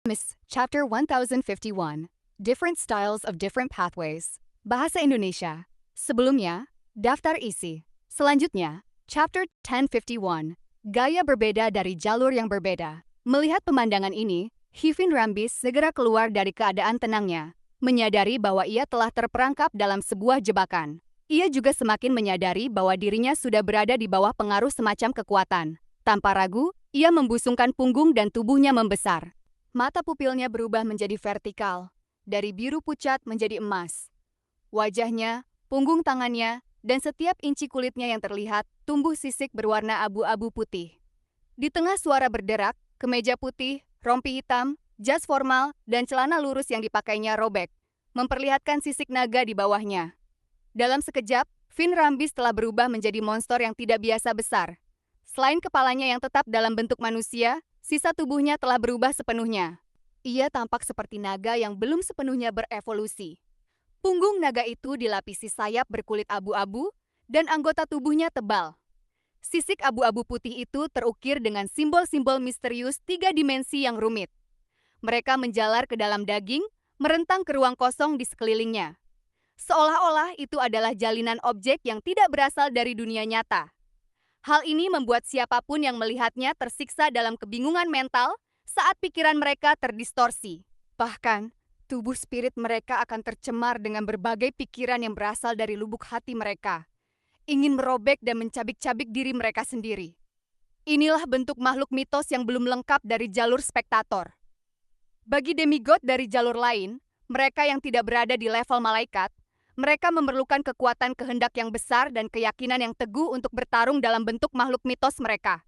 Miss Chapter 1051 Different Styles of Different Pathways Bahasa Indonesia. Sebelumnya, daftar isi. Selanjutnya, Chapter 1051 Gaya berbeda dari jalur yang berbeda. Melihat pemandangan ini, Hyevin Rambis segera keluar dari keadaan tenangnya, menyadari bahwa ia telah terperangkap dalam sebuah jebakan. Ia juga semakin menyadari bahwa dirinya sudah berada di bawah pengaruh semacam kekuatan. Tanpa ragu, ia membusungkan punggung dan tubuhnya membesar. Mata pupilnya berubah menjadi vertikal, dari biru pucat menjadi emas. Wajahnya, punggung tangannya, dan setiap inci kulitnya yang terlihat tumbuh sisik berwarna abu-abu putih. Di tengah suara berderak, kemeja putih, rompi hitam, jas formal, dan celana lurus yang dipakainya robek, memperlihatkan sisik naga di bawahnya. Dalam sekejap, Hyevin Rambis telah berubah menjadi monster yang tidak biasa besar. Selain kepalanya yang tetap dalam bentuk manusia, sisa tubuhnya telah berubah sepenuhnya. Ia tampak seperti naga yang belum sepenuhnya berevolusi. Punggung naga itu dilapisi sayap berkulit abu-abu, dan anggota tubuhnya tebal. Sisik abu-abu putih itu terukir dengan simbol-simbol misterius 3 dimensi yang rumit. Mereka menjalar ke dalam daging, merentang ke ruang kosong di sekelilingnya. Seolah-olah itu adalah jalinan objek yang tidak berasal dari dunia nyata. Hal ini membuat siapapun yang melihatnya tersiksa dalam kebingungan mental saat pikiran mereka terdistorsi. Bahkan, tubuh spirit mereka akan tercemar dengan berbagai pikiran yang berasal dari lubuk hati mereka, ingin merobek dan mencabik-cabik diri mereka sendiri. Inilah bentuk makhluk mitos yang belum lengkap dari jalur spektator. Bagi demigod dari jalur lain, mereka yang tidak berada di level malaikat, mereka memerlukan kekuatan kehendak yang besar dan keyakinan yang teguh untuk bertarung dalam bentuk makhluk mitos mereka.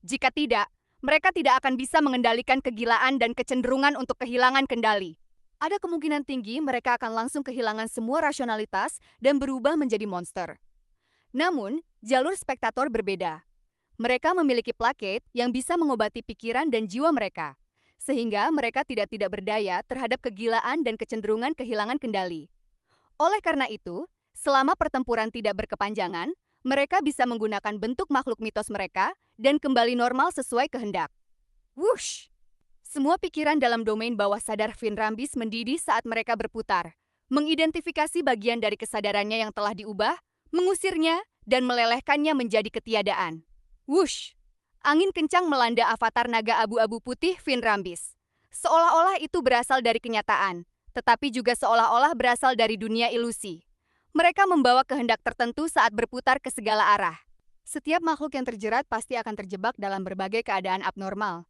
Jika tidak, mereka tidak akan bisa mengendalikan kegilaan dan kecenderungan untuk kehilangan kendali. Ada kemungkinan tinggi mereka akan langsung kehilangan semua rasionalitas dan berubah menjadi monster. Namun, jalur spektator berbeda. Mereka memiliki plaket yang bisa mengobati pikiran dan jiwa mereka, sehingga mereka tidak berdaya terhadap kegilaan dan kecenderungan kehilangan kendali. Oleh karena itu, selama pertempuran tidak berkepanjangan, mereka bisa menggunakan bentuk makhluk mitos mereka dan kembali normal sesuai kehendak. Wush! Semua pikiran dalam domain bawah sadar Hyevin Rambis mendidih saat mereka berputar, mengidentifikasi bagian dari kesadarannya yang telah diubah, mengusirnya, dan melelehkannya menjadi ketiadaan. Wush! Angin kencang melanda avatar naga abu-abu putih Hyevin Rambis. Seolah-olah itu berasal dari kenyataan, tetapi juga seolah-olah berasal dari dunia ilusi. Mereka membawa kehendak tertentu saat berputar ke segala arah. Setiap makhluk yang terjerat pasti akan terjebak dalam berbagai keadaan abnormal.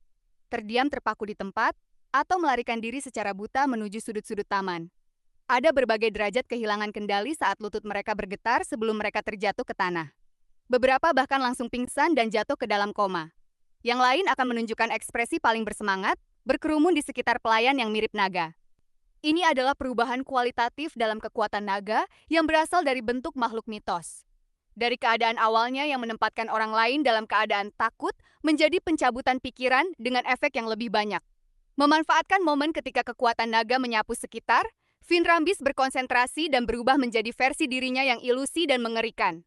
Terdiam terpaku di tempat, atau melarikan diri secara buta menuju sudut-sudut taman. Ada berbagai derajat kehilangan kendali saat lutut mereka bergetar sebelum mereka terjatuh ke tanah. Beberapa bahkan langsung pingsan dan jatuh ke dalam koma. Yang lain akan menunjukkan ekspresi paling bersemangat, berkerumun di sekitar pelayan yang mirip naga. Ini adalah perubahan kualitatif dalam kekuatan naga yang berasal dari bentuk makhluk mitos. Dari keadaan awalnya yang menempatkan orang lain dalam keadaan takut menjadi pencabutan pikiran dengan efek yang lebih banyak. Memanfaatkan momen ketika kekuatan naga menyapu sekitar, Hyevin Rambis berkonsentrasi dan berubah menjadi versi dirinya yang ilusi dan mengerikan.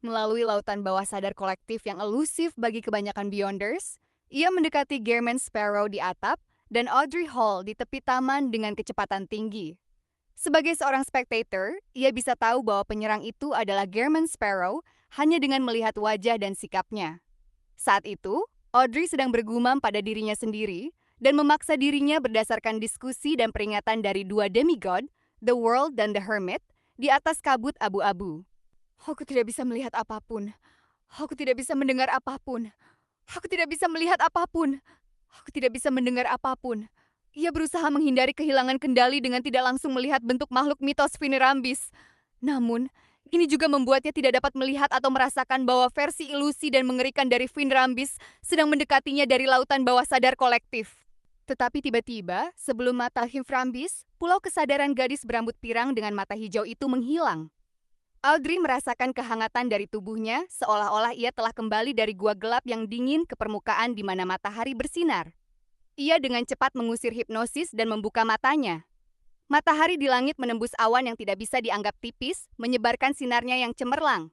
Melalui lautan bawah sadar kolektif yang elusif bagi kebanyakan Beyonders, ia mendekati Gehrman Sparrow di atap dan Audrey Hall di tepi taman dengan kecepatan tinggi. Sebagai seorang spectator, ia bisa tahu bahwa penyerang itu adalah Gehrman Sparrow hanya dengan melihat wajah dan sikapnya. Saat itu, Audrey sedang bergumam pada dirinya sendiri dan memaksa dirinya berdasarkan diskusi dan peringatan dari 2 demigod, The World dan The Hermit, di atas kabut abu-abu. Aku tidak bisa melihat apapun. Aku tidak bisa mendengar apapun. Aku tidak bisa melihat apapun. Aku tidak bisa mendengar apapun. Ia berusaha menghindari kehilangan kendali dengan tidak langsung melihat bentuk makhluk mitos Hyevin Rambis. Namun, ini juga membuatnya tidak dapat melihat atau merasakan bahwa versi ilusi dan mengerikan dari Hyevin Rambis sedang mendekatinya dari lautan bawah sadar kolektif. Tetapi tiba-tiba, sebelum mata Hyevin Rambis, pulau kesadaran gadis berambut pirang dengan mata hijau itu menghilang. Audrey merasakan kehangatan dari tubuhnya seolah-olah ia telah kembali dari gua gelap yang dingin ke permukaan di mana matahari bersinar. Ia dengan cepat mengusir hipnosis dan membuka matanya. Matahari di langit menembus awan yang tidak bisa dianggap tipis, menyebarkan sinarnya yang cemerlang.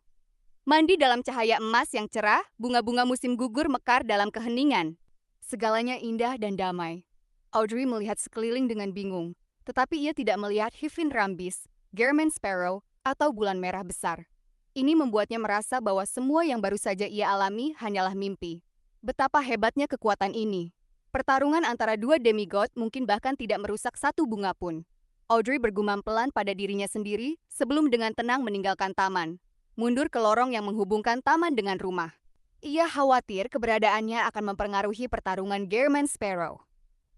Mandi dalam cahaya emas yang cerah, bunga-bunga musim gugur mekar dalam keheningan. Segalanya indah dan damai. Audrey melihat sekeliling dengan bingung, tetapi ia tidak melihat Hyphen Rambis, Gehrman Sparrow, atau bulan merah besar. Ini membuatnya merasa bahwa semua yang baru saja ia alami hanyalah mimpi. Betapa hebatnya kekuatan ini. Pertarungan antara dua demigod mungkin bahkan tidak merusak satu bunga pun. Audrey bergumam pelan pada dirinya sendiri sebelum dengan tenang meninggalkan taman, mundur ke lorong yang menghubungkan taman dengan rumah. Ia khawatir keberadaannya akan mempengaruhi pertarungan Gehrman Sparrow.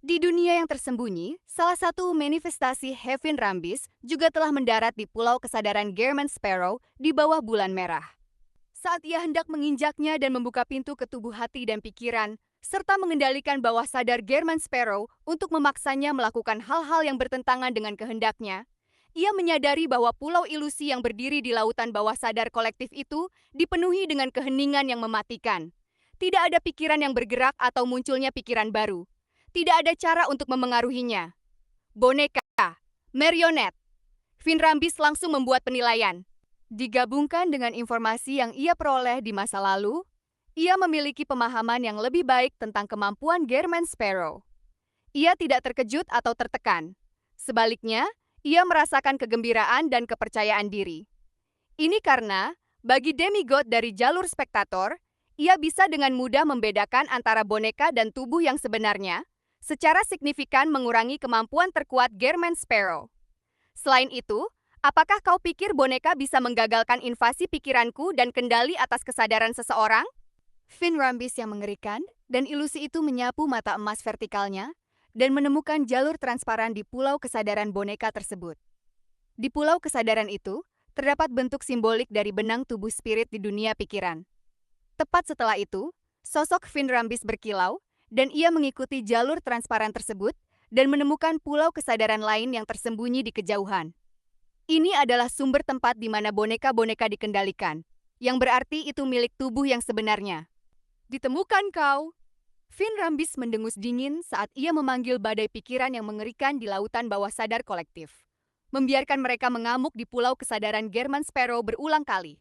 Di dunia yang tersembunyi, salah satu manifestasi Hyphen Rambis juga telah mendarat di pulau kesadaran Gehrman Sparrow di bawah bulan merah. Saat ia hendak menginjaknya dan membuka pintu ke tubuh hati dan pikiran, serta mengendalikan bawah sadar Gehrman Sparrow untuk memaksanya melakukan hal-hal yang bertentangan dengan kehendaknya, ia menyadari bahwa pulau ilusi yang berdiri di lautan bawah sadar kolektif itu dipenuhi dengan keheningan yang mematikan. Tidak ada pikiran yang bergerak atau munculnya pikiran baru. Tidak ada cara untuk memengaruhinya. Boneka, marionet. Hyphen Rambis langsung membuat penilaian. Digabungkan dengan informasi yang ia peroleh di masa lalu, ia memiliki pemahaman yang lebih baik tentang kemampuan Gehrman Sparrow. Ia tidak terkejut atau tertekan. Sebaliknya, ia merasakan kegembiraan dan kepercayaan diri. Ini karena, bagi demigod dari jalur spektator, ia bisa dengan mudah membedakan antara boneka dan tubuh yang sebenarnya, secara signifikan mengurangi kemampuan terkuat Gehrman Sparrow. Selain itu, apakah kau pikir boneka bisa menggagalkan invasi pikiranku dan kendali atas kesadaran seseorang? Hyphen Rambis yang mengerikan, dan ilusi itu menyapu mata emas vertikalnya dan menemukan jalur transparan di pulau kesadaran boneka tersebut. Di pulau kesadaran itu, terdapat bentuk simbolik dari benang tubuh spirit di dunia pikiran. Tepat setelah itu, sosok Hyphen Rambis berkilau, dan ia mengikuti jalur transparan tersebut dan menemukan pulau kesadaran lain yang tersembunyi di kejauhan. Ini adalah sumber tempat di mana boneka-boneka dikendalikan, yang berarti itu milik tubuh yang sebenarnya. Ditemukan kau! Hyphen Rambis mendengus dingin saat ia memanggil badai pikiran yang mengerikan di lautan bawah sadar kolektif, membiarkan mereka mengamuk di pulau kesadaran Gehrman Sparrow berulang kali.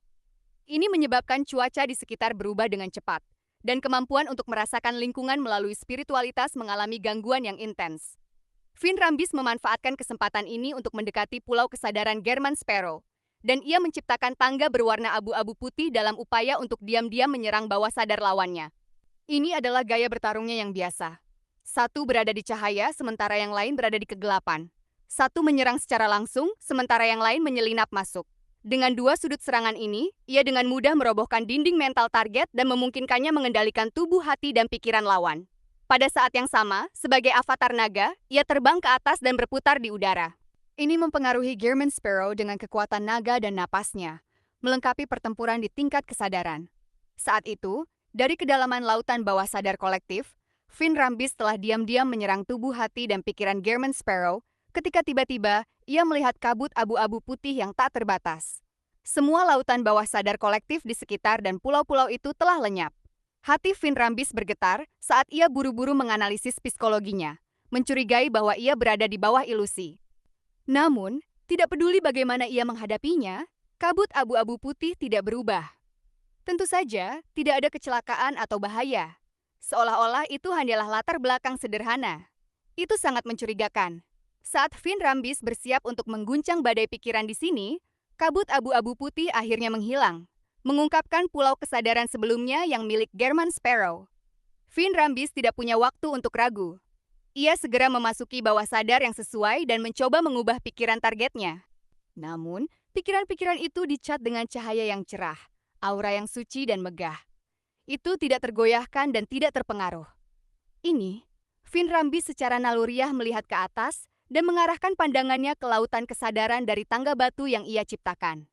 Ini menyebabkan cuaca di sekitar berubah dengan cepat, dan kemampuan untuk merasakan lingkungan melalui spiritualitas mengalami gangguan yang intens. Hyphen Rambis memanfaatkan kesempatan ini untuk mendekati pulau kesadaran Gehrman Sparrow, dan ia menciptakan tangga berwarna abu-abu putih dalam upaya untuk diam-diam menyerang bawah sadar lawannya. Ini adalah gaya bertarungnya yang biasa. Satu berada di cahaya, sementara yang lain berada di kegelapan. Satu menyerang secara langsung, sementara yang lain menyelinap masuk. Dengan dua sudut serangan ini, ia dengan mudah merobohkan dinding mental target dan memungkinkannya mengendalikan tubuh, hati, dan pikiran lawan. Pada saat yang sama, sebagai avatar naga, ia terbang ke atas dan berputar di udara. Ini mempengaruhi Gehrman Sparrow dengan kekuatan naga dan napasnya, melengkapi pertempuran di tingkat kesadaran. Saat itu, dari kedalaman lautan bawah sadar kolektif, Hyphen Rambis telah diam-diam menyerang tubuh, hati, dan pikiran Gehrman Sparrow ketika tiba-tiba ia melihat kabut abu-abu putih yang tak terbatas. Semua lautan bawah sadar kolektif di sekitar dan pulau-pulau itu telah lenyap. Hati Hyphen Rambis bergetar saat ia buru-buru menganalisis psikologinya, mencurigai bahwa ia berada di bawah ilusi. Namun, tidak peduli bagaimana ia menghadapinya, kabut abu-abu putih tidak berubah. Tentu saja, tidak ada kecelakaan atau bahaya. Seolah-olah itu hanyalah latar belakang sederhana. Itu sangat mencurigakan. Saat Hyphen Rambis bersiap untuk mengguncang badai pikiran di sini, kabut abu-abu putih akhirnya menghilang, mengungkapkan pulau kesadaran sebelumnya yang milik Gehrman Sparrow. Hyphen Rambis tidak punya waktu untuk ragu. Ia segera memasuki bawah sadar yang sesuai dan mencoba mengubah pikiran targetnya. Namun, pikiran-pikiran itu dicat dengan cahaya yang cerah, aura yang suci dan megah. Itu tidak tergoyahkan dan tidak terpengaruh. Ini, Hyphen Rambis secara naluriah melihat ke atas dan mengarahkan pandangannya ke lautan kesadaran dari tangga batu yang ia ciptakan.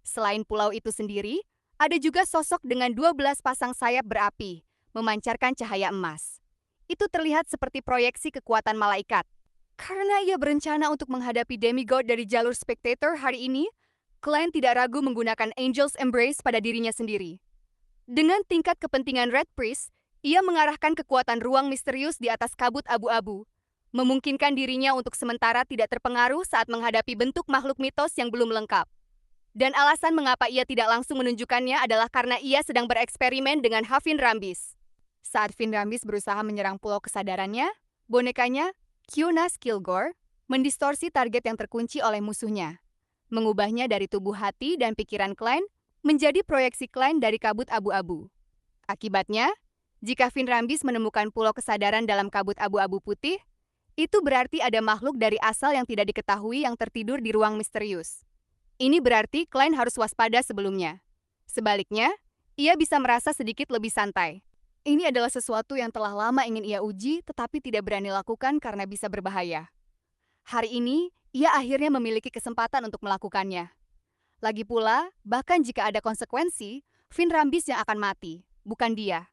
Selain pulau itu sendiri, ada juga sosok dengan 12 pasang sayap berapi, memancarkan cahaya emas. Itu terlihat seperti proyeksi kekuatan malaikat. Karena ia berencana untuk menghadapi demigod dari jalur spectator hari ini, klien tidak ragu menggunakan Angel's Embrace pada dirinya sendiri. Dengan tingkat kepentingan Red Priest, ia mengarahkan kekuatan ruang misterius di atas kabut abu-abu, memungkinkan dirinya untuk sementara tidak terpengaruh saat menghadapi bentuk makhluk mitos yang belum lengkap. Dan alasan mengapa ia tidak langsung menunjukkannya adalah karena ia sedang bereksperimen dengan Hyphen Rambis. Saat Hyphen Rambis berusaha menyerang pulau kesadarannya, bonekanya, Jonas Kilgore mendistorsi target yang terkunci oleh musuhnya, mengubahnya dari tubuh hati dan pikiran Klein menjadi proyeksi Klein dari kabut abu-abu. Akibatnya, jika Finn Rambis menemukan pulau kesadaran dalam kabut abu-abu putih, itu berarti ada makhluk dari asal yang tidak diketahui yang tertidur di ruang misterius. Ini berarti Klein harus waspada sebelumnya. Sebaliknya, ia bisa merasa sedikit lebih santai. Ini adalah sesuatu yang telah lama ingin ia uji, tetapi tidak berani lakukan karena bisa berbahaya. Hari ini, ia akhirnya memiliki kesempatan untuk melakukannya. Lagi pula, bahkan jika ada konsekuensi, Finn Rambis yang akan mati, bukan dia.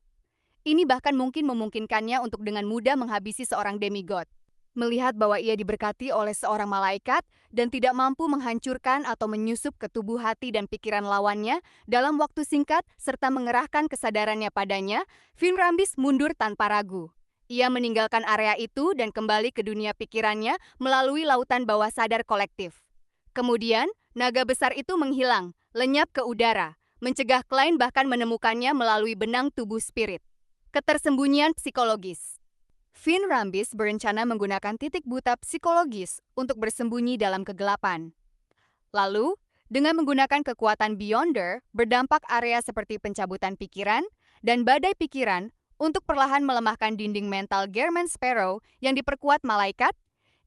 Ini bahkan mungkin memungkinkannya untuk dengan mudah menghabisi seorang demigod. Melihat bahwa ia diberkati oleh seorang malaikat dan tidak mampu menghancurkan atau menyusup ke tubuh hati dan pikiran lawannya dalam waktu singkat serta mengerahkan kesadarannya padanya, Finn Rambis mundur tanpa ragu. Ia meninggalkan area itu dan kembali ke dunia pikirannya melalui lautan bawah sadar kolektif. Kemudian, naga besar itu menghilang, lenyap ke udara, mencegah Klein bahkan menemukannya melalui benang tubuh spirit. Ketersembunyian psikologis. Finn Rambis berencana menggunakan titik buta psikologis untuk bersembunyi dalam kegelapan. Lalu, dengan menggunakan kekuatan Beyonder, berdampak area seperti pencabutan pikiran dan badai pikiran untuk perlahan melemahkan dinding mental Gehrman Sparrow yang diperkuat malaikat,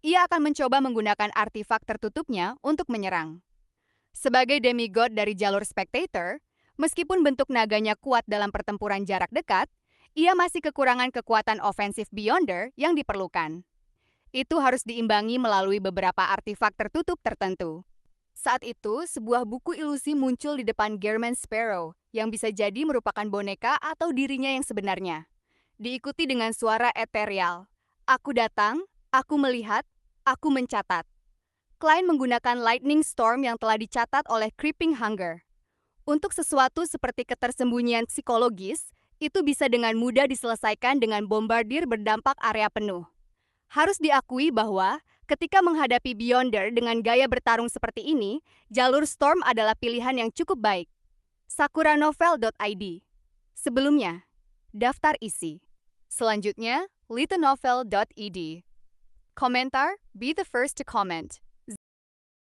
ia akan mencoba menggunakan artifak tertutupnya untuk menyerang. Sebagai demigod dari jalur spectator, meskipun bentuk naganya kuat dalam pertempuran jarak dekat, ia masih kekurangan kekuatan ofensif Beyonder yang diperlukan. Itu harus diimbangi melalui beberapa artifak tertutup tertentu. Saat itu, sebuah buku ilusi muncul di depan Gehrman Sparrow yang bisa jadi merupakan boneka atau dirinya yang sebenarnya. Diikuti dengan suara eterial. Aku datang, aku melihat, aku mencatat. Klein menggunakan Lightning Storm yang telah dicatat oleh Creeping Hunger. Untuk sesuatu seperti ketersembunyian psikologis, itu bisa dengan mudah diselesaikan dengan bombardir berdampak area penuh. Harus diakui bahwa ketika menghadapi Beyonder dengan gaya bertarung seperti ini, jalur Storm adalah pilihan yang cukup baik. Sakuranovel.id. Sebelumnya, daftar isi. Selanjutnya, littlenovel.ed. Komentar, be the first to comment.